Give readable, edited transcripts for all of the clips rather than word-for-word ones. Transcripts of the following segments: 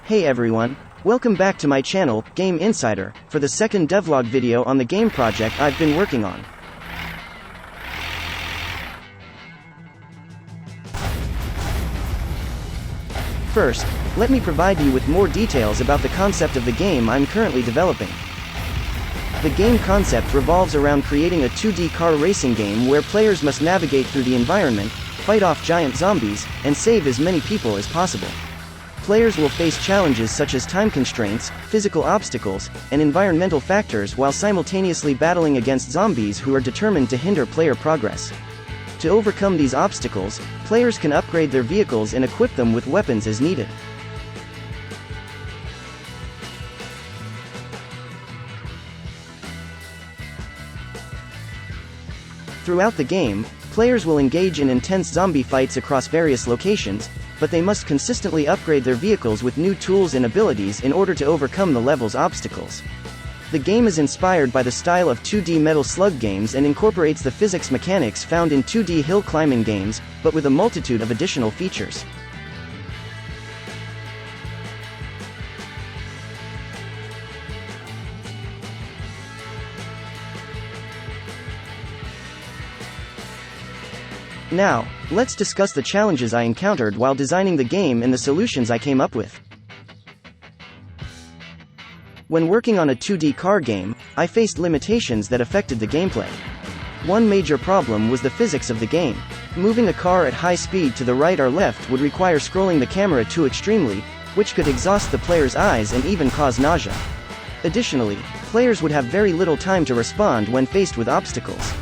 Hey everyone, welcome back to my channel, Game Insider, for the second devlog video on the game project I've been working on. First, let me provide you with more details about the concept of the game I'm currently developing. The game concept revolves around creating a 2D car racing game where players must navigate through the environment, fight off giant zombies, and save as many people as possible. Players will face challenges such as time constraints, physical obstacles, and environmental factors while simultaneously battling against zombies who are determined to hinder player progress. To overcome these obstacles, players can upgrade their vehicles and equip them with weapons as needed. Throughout the game, players will engage in intense zombie fights across various locations, but they must consistently upgrade their vehicles with new tools and abilities in order to overcome the level's obstacles. The game is inspired by the style of 2D Metal Slug games and incorporates the physics mechanics found in 2D hill climbing games, but with a multitude of additional features. Now, let's discuss the challenges I encountered while designing the game and the solutions I came up with. When working on a 2D car game, I faced limitations that affected the gameplay. One major problem was the physics of the game. Moving a car at high speed to the right or left would require scrolling the camera too extremely, which could exhaust the player's eyes and even cause nausea. Additionally, players would have very little time to respond when faced with obstacles.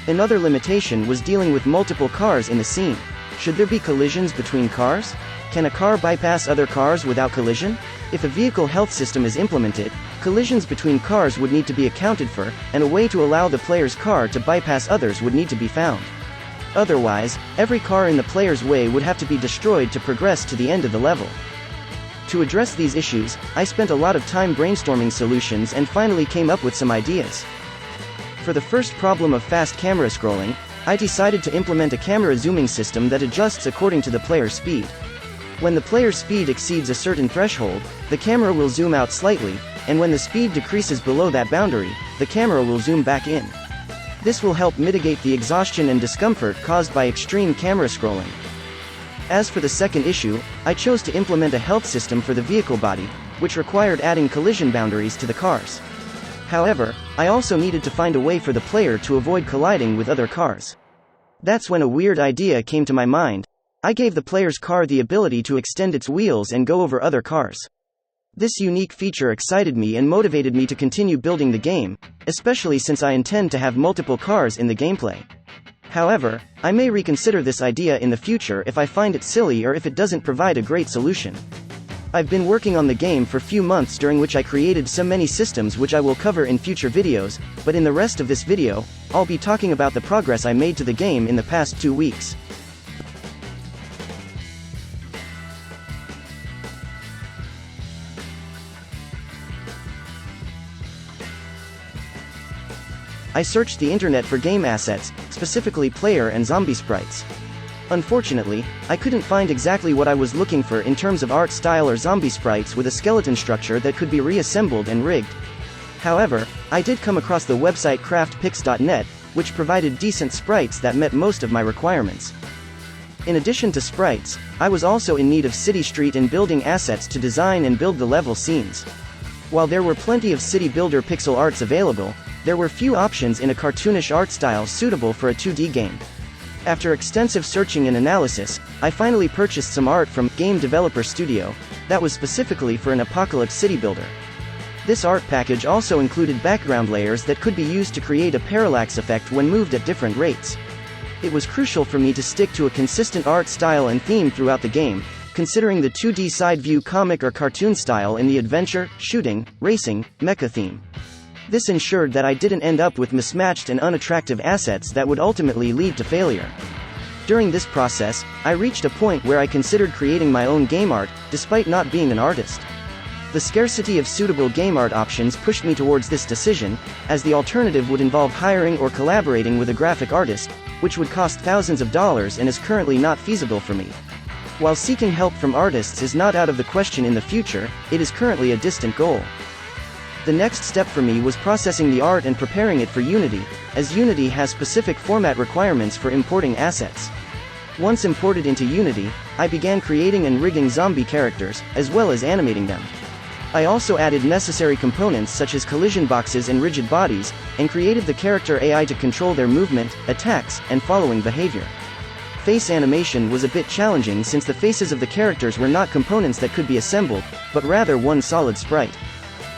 Another limitation was dealing with multiple cars in a scene. Should there be collisions between cars? Can a car bypass other cars without collision? If a vehicle health system is implemented, collisions between cars would need to be accounted for, and a way to allow the player's car to bypass others would need to be found. Otherwise, every car in the player's way would have to be destroyed to progress to the end of the level. To address these issues, I spent a lot of time brainstorming solutions and finally came up with some ideas. For the first problem of fast camera scrolling, I decided to implement a camera zooming system that adjusts according to the player's speed. When the player's speed exceeds a certain threshold, the camera will zoom out slightly, and when the speed decreases below that boundary, the camera will zoom back in. This will help mitigate the exhaustion and discomfort caused by extreme camera scrolling. As for the second issue, I chose to implement a health system for the vehicle body, which required adding collision boundaries to the cars. However, I also needed to find a way for the player to avoid colliding with other cars. That's when a weird idea came to my mind. I gave the player's car the ability to extend its wheels and go over other cars. This unique feature excited me and motivated me to continue building the game, especially since I intend to have multiple cars in the gameplay. However, I may reconsider this idea in the future if I find it silly or if it doesn't provide a great solution. I've been working on the game for few months, during which I created so many systems which I will cover in future videos, but in the rest of this video, I'll be talking about the progress I made to the game in the past 2 weeks. I searched the internet for game assets, specifically player and zombie sprites. Unfortunately, I couldn't find exactly what I was looking for in terms of art style or zombie sprites with a skeleton structure that could be reassembled and rigged. However, I did come across the website craftpix.net, which provided decent sprites that met most of my requirements. In addition to sprites, I was also in need of city street and building assets to design and build the level scenes. While there were plenty of city builder pixel arts available, there were few options in a cartoonish art style suitable for a 2D game. After extensive searching and analysis, I finally purchased some art from Game Developer Studio that was specifically for an apocalypse city builder. This art package also included background layers that could be used to create a parallax effect when moved at different rates. It was crucial for me to stick to a consistent art style and theme throughout the game, considering the 2D side view comic or cartoon style in the adventure, shooting, racing, mecha theme. This ensured that I didn't end up with mismatched and unattractive assets that would ultimately lead to failure. During this process, I reached a point where I considered creating my own game art, despite not being an artist. The scarcity of suitable game art options pushed me towards this decision, as the alternative would involve hiring or collaborating with a graphic artist, which would cost thousands of dollars and is currently not feasible for me. While seeking help from artists is not out of the question in the future, it is currently a distant goal. The next step for me was processing the art and preparing it for Unity, as Unity has specific format requirements for importing assets. Once imported into Unity, I began creating and rigging zombie characters, as well as animating them. I also added necessary components such as collision boxes and rigid bodies, and created the character AI to control their movement, attacks, and following behavior. Face animation was a bit challenging since the faces of the characters were not components that could be assembled, but rather one solid sprite.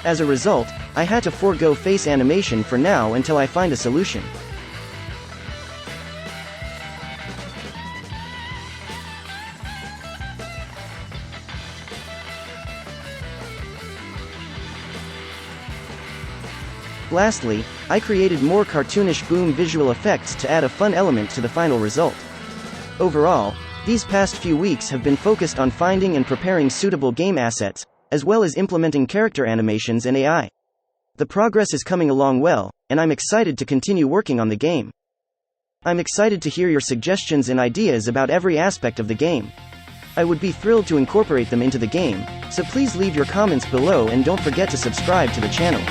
As a result, I had to forego face animation for now until I find a solution. Lastly, I created more cartoonish boom visual effects to add a fun element to the final result. Overall, these past few weeks have been focused on finding and preparing suitable game assets, as well as implementing character animations and AI. The progress is coming along well, and I'm excited to continue working on the game. I'm excited to hear your suggestions and ideas about every aspect of the game. I would be thrilled to incorporate them into the game, so please leave your comments below and don't forget to subscribe to the channel.